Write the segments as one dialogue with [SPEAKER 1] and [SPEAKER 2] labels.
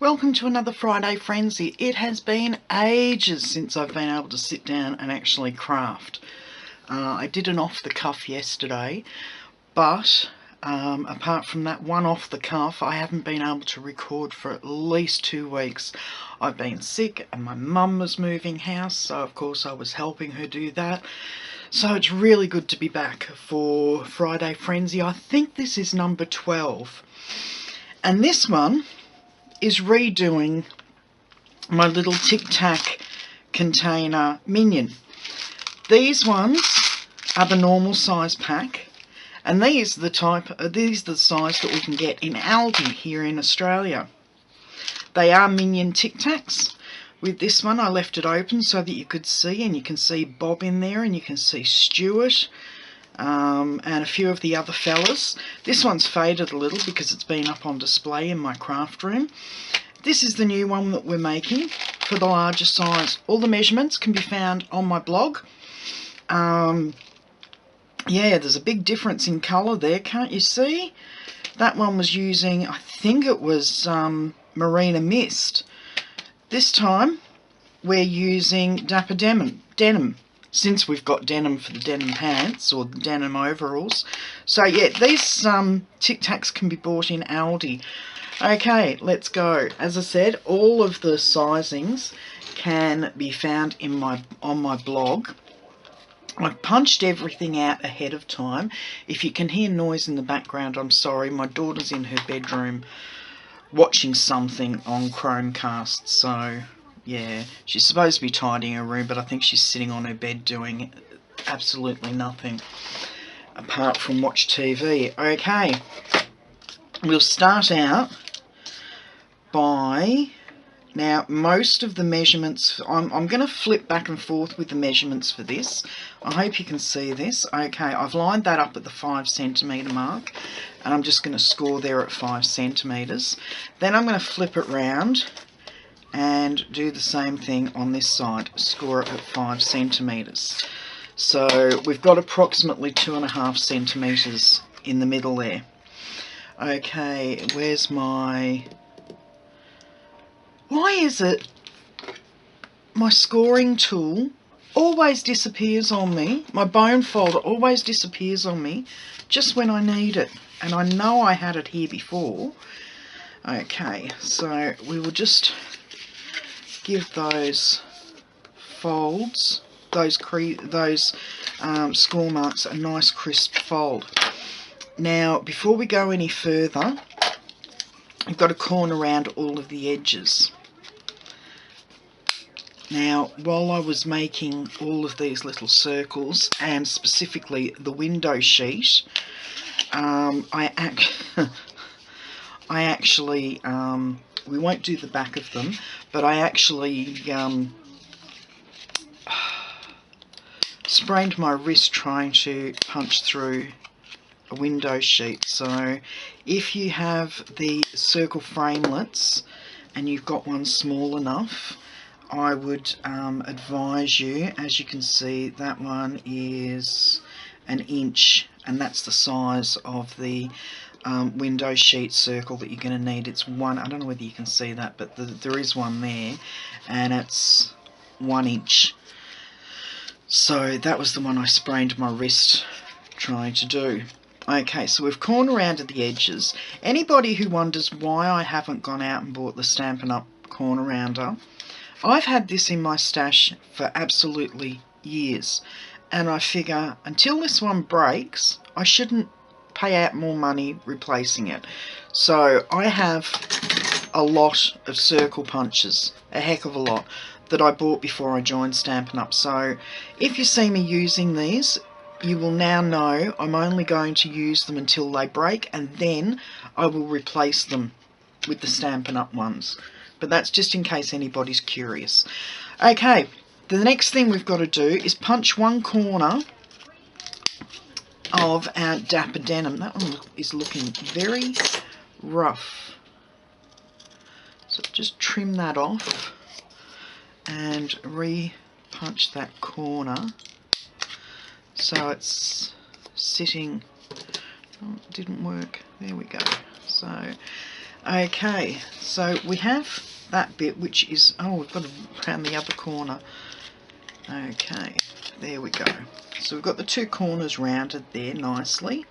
[SPEAKER 1] Welcome to another Friday Frenzy. It has been ages since I've been able to sit down and actually craft. I did an off the cuff yesterday, but apart from that one off the cuff, I haven't been able to record for at least 2 weeks. I've been sick and my mum was moving house, so of course I was helping her do that. So it's really good to be back for Friday Frenzy. I think this is number 12. And this one is redoing my little Tic Tac container minion. These ones are the normal size pack, and these are the size that we can get in Aldi here in Australia. They are Minion Tic Tacs. With this one I left it open so that you could see, and you can see Bob in there and you can see Stuart and a few of the other fellas. This one's faded a little because it's been up on display in my craft room. This is the new one that we're making for the larger size. All the measurements can be found on my blog. Yeah, there's a big difference in colour there, can't you see? That one was using, I think it was Marina Mist. This time we're using Dapper Denim. Since we've got denim for the denim pants or the denim overalls. So yeah, these Tic Tacs can be bought in Aldi. Okay, let's go. As I said, all of the sizings can be found in on my blog. I've punched everything out ahead of time. If you can hear noise in the background, I'm sorry. My daughter's in her bedroom watching something on Chromecast, so yeah, she's supposed to be tidying her room, but I think she's sitting on her bed doing absolutely nothing apart from watch TV. Okay, we'll start out by, now most of the measurements, I'm going to flip back and forth with the measurements for this. I hope you can see this. Okay, I've lined that up at the 5 centimetre mark, and I'm just going to score there at 5 centimetres. Then I'm going to flip it round and do the same thing on this side, score it at 5 centimetres. So we've got approximately 2.5 centimetres in the middle there. Okay, where's my... Why is it my scoring tool always disappears on me? My bone folder always disappears on me just when I need it. And I know I had it here before. Okay, so we will just give those folds, those score marks, a nice crisp fold. Now, before we go any further, I've got to corner around all of the edges. Now, while I was making all of these little circles, and specifically the window sheet, I actually, we won't do the back of them, but I actually sprained my wrist trying to punch through a window sheet. So if you have the circle framelets and you've got one small enough, I would advise you, as you can see, that one is 1 inch, and that's the size of the window sheet circle that you're going to need. It's one, I don't know whether you can see that, but there is one there, and it's 1 inch. So that was the one I sprained my wrist trying to do. Okay, so we've cornered around at the edges. Anybody who wonders why I haven't gone out and bought the Stampin' Up! Corner rounder, I've had this in my stash for absolutely years, and I figure until this one breaks, I shouldn't pay out more money replacing it. So I have a lot of circle punches, a heck of a lot, that I bought before I joined Stampin' Up! So if you see me using these, you will now know I'm only going to use them until they break, and then I will replace them with the Stampin' Up! Ones. But that's just in case anybody's curious. Okay, the next thing we've got to do is punch one corner of our Dapper Denim. That one is looking very rough. So just trim that off and re-punch that corner so it's sitting. Oh, it didn't work. There we go. So Okay, so we have that bit, which is, oh, we've got to round the other corner. Okay, there we go. So we've got the two corners rounded there nicely.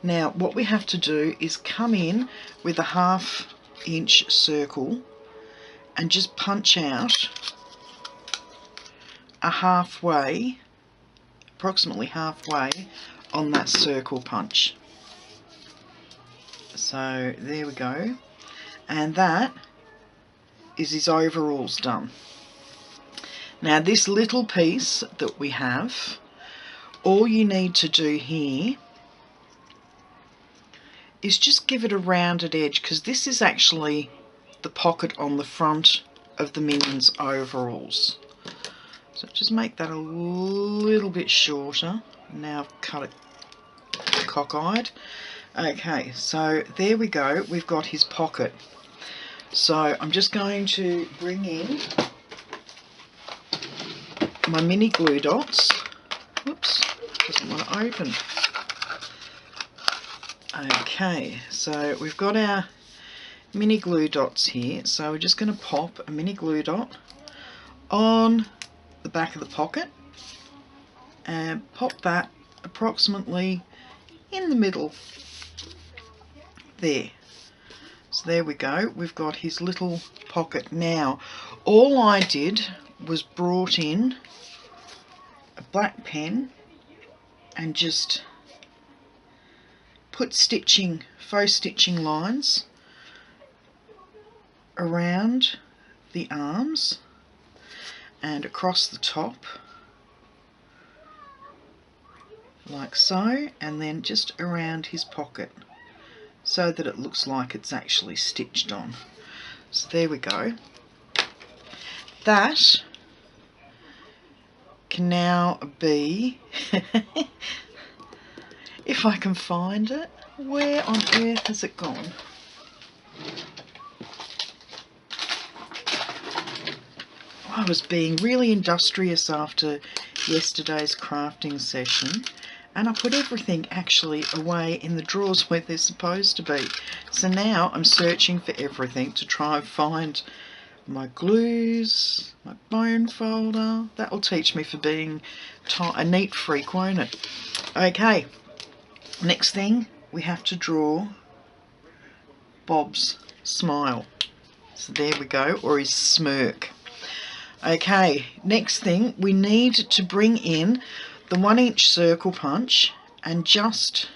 [SPEAKER 1] Now what we have to do is come in with a 1/2 inch circle and just punch out approximately halfway on that circle punch. So there we go, and that is his overalls done. Now this little piece that we have, all you need to do here is just give it a rounded edge, because this is actually the pocket on the front of the Minions overalls. So just make that a little bit shorter. Now I've cut it cockeyed. Okay, so there we go, we've got his pocket. So I'm just going to bring in my mini glue dots. Whoops, doesn't want to open. Okay, so we've got our mini glue dots here. So we're just going to pop a mini glue dot on the back of the pocket and pop that approximately in the middle there. So there we go, we've got his little pocket. Now all I did was brought in a black pen and just put faux stitching lines around the arms and across the top like so, and then just around his pocket so that it looks like it's actually stitched on. So there we go. That can now be if I can find it. Where on earth has it gone? I was being really industrious after yesterday's crafting session, and I put everything actually away in the drawers where they're supposed to be. So now I'm searching for everything to try and find my glues, my bone folder. That'll teach me for being a neat freak, won't it? Okay, next thing we have to draw Bob's smile. So there we go, or his smirk. Okay, next thing we need to bring in the 1 inch circle punch and just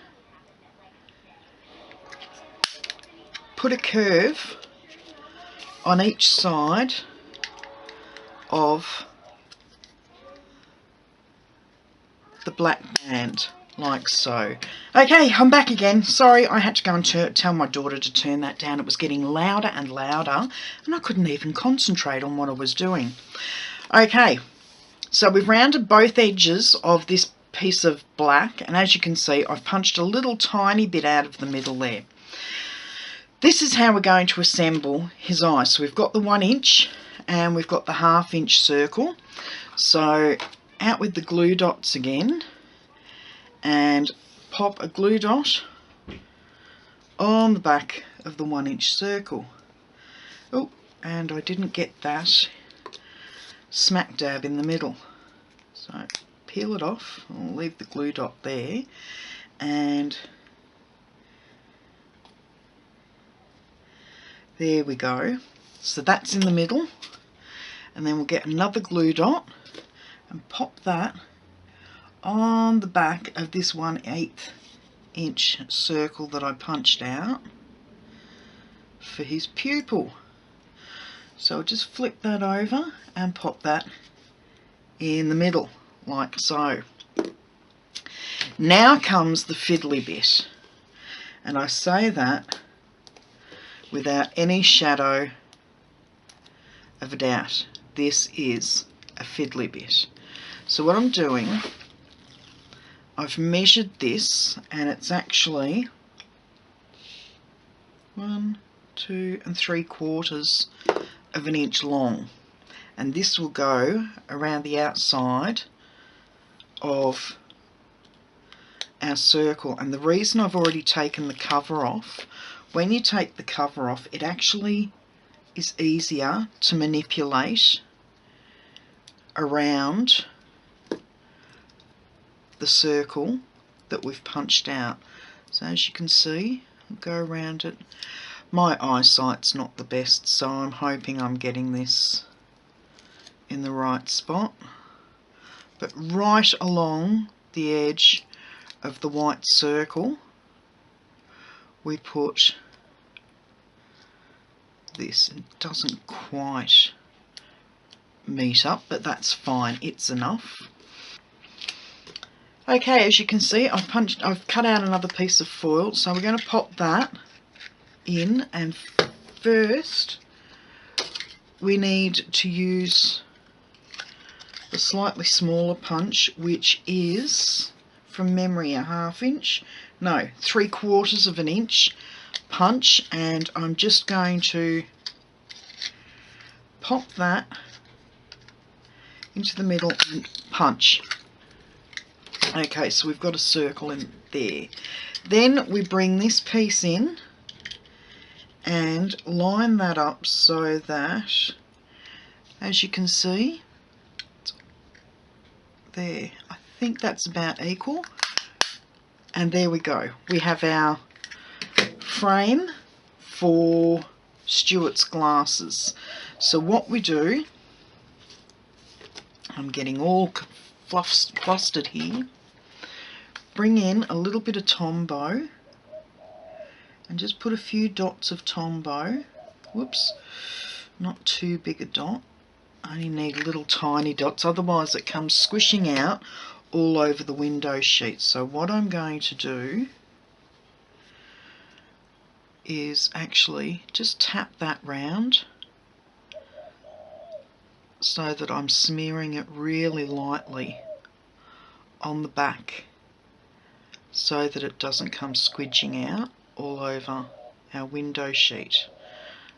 [SPEAKER 1] put a curve on each side of the black band, like so. Okay, I'm back again. Sorry, I had to go and tell my daughter to turn that down. It was getting louder and louder, and I couldn't even concentrate on what I was doing. Okay, so we've rounded both edges of this piece of black, and as you can see, I've punched a little tiny bit out of the middle there. This is how we're going to assemble his eyes. So we've got the 1 inch and we've got the 1/2 inch circle. So out with the glue dots again and pop a glue dot on the back of the 1 inch circle. Oh, and I didn't get that smack dab in the middle. So peel it off. I'll leave the glue dot there, and there we go. So that's in the middle, and then we'll get another glue dot and pop that on the back of this 1/8 inch circle that I punched out for his pupil. So I'll just flip that over and pop that in the middle, like so. Now comes the fiddly bit, and I say that without any shadow of a doubt. This is a fiddly bit. So what I'm doing, I've measured this, and it's actually 1, 2 3/4 of an inch long, and this will go around the outside of our circle. And the reason I've already taken the cover off when you take the cover off, it actually is easier to manipulate around the circle that we've punched out. So as you can see, I'll go around it. My eyesight's not the best, so I'm hoping I'm getting this in the right spot. But right along the edge of the white circle, we put this. It doesn't quite meet up, but that's fine, it's enough. Okay, as you can see, I've cut out another piece of foil, so we're going to pop that in, and first we need to use the slightly smaller punch, which is, from memory, a 1/2 inch, no, 3/4 of an inch punch, and I'm just going to pop that into the middle and punch. Okay, so we've got a circle in there. Then we bring this piece in and line that up so that, as you can see, there, I think that's about equal. And there we go. We have our frame for Stuart's glasses. So what we do, I'm getting all flustered here, bring in a little bit of Tombow and just put a few dots of Tombow. Whoops, not too big a dot. I only need little tiny dots, otherwise it comes squishing out all over the window sheet. So what I'm going to do is actually just tap that round so that I'm smearing it really lightly on the back so that it doesn't come squidging out all over our window sheet.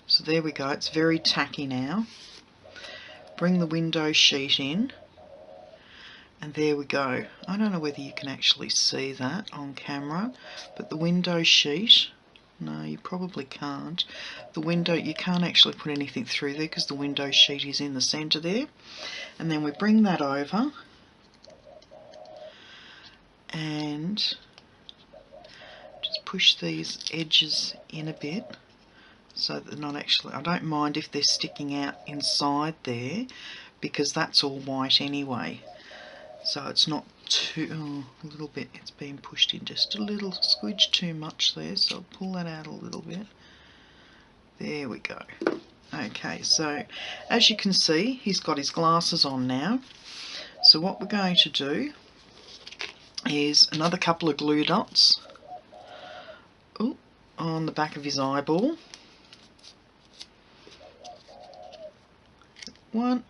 [SPEAKER 1] So there we go, it's very tacky now. Bring the window sheet in, and there we go. I don't know whether you can actually see that on camera, but the window sheet, no, you probably can't. The window, you can't actually put anything through there because the window sheet is in the centre there. And then we bring that over and just push these edges in a bit so that they're not actually, I don't mind if they're sticking out inside there because that's all white anyway. So it's not too, a little bit, it's been pushed in just a little squidge too much there, so I'll pull that out a little bit. There we go. Okay, so as you can see, he's got his glasses on now. So what we're going to do is another couple of glue dots on the back of his eyeball. One.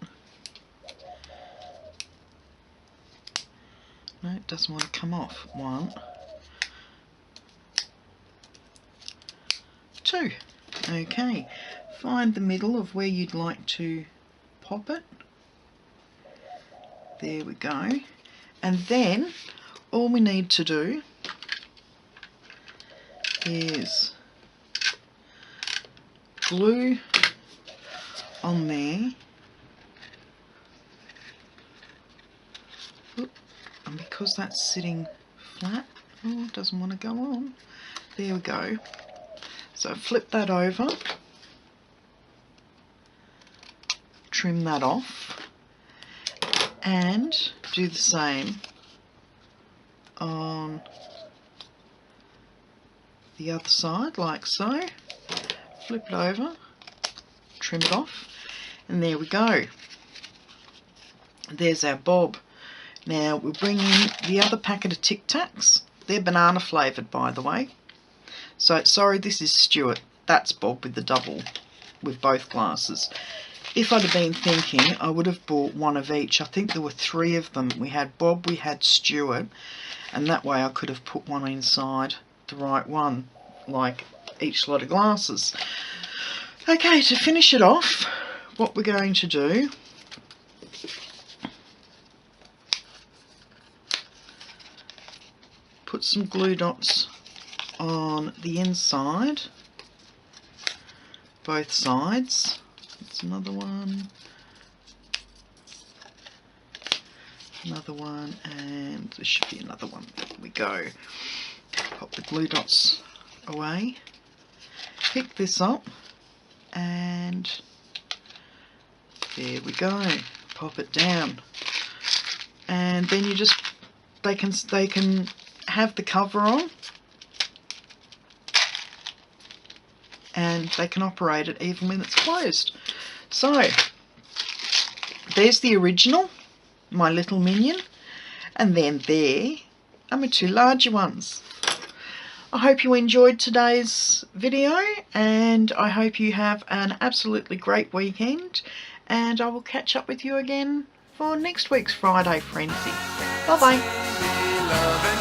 [SPEAKER 1] No, it doesn't want to come off. One. Two. Okay. Find the middle of where you'd like to pop it. There we go. And then all we need to do is glue on there. And because that's sitting flat, oh, it doesn't want to go on. There we go. So flip that over, trim that off, and do the same on the other side, like so. Flip it over, trim it off, and there we go. There's our bob. Now we'll bring in the other packet of Tic Tacs. They're banana flavoured, by the way. So, sorry, this is Stuart. That's Bob with the double, with both glasses. If I'd have been thinking, I would have bought one of each. I think there were 3 of them. We had Bob, we had Stuart, and that way I could have put one inside the right one, like each lot of glasses. Okay, to finish it off, what we're going to do, put some glue dots on the inside both sides. That's another one. Another one, and there should be another one. There we go. Pop the glue dots away. Pick this up, and there we go. Pop it down, and then you just they can have the cover on, and they can operate it even when it's closed. So there's the original, my little minion, and then there are my two larger ones. I hope you enjoyed today's video, and I hope you have an absolutely great weekend, and I will catch up with you again for next week's Friday Frenzy. Bye bye.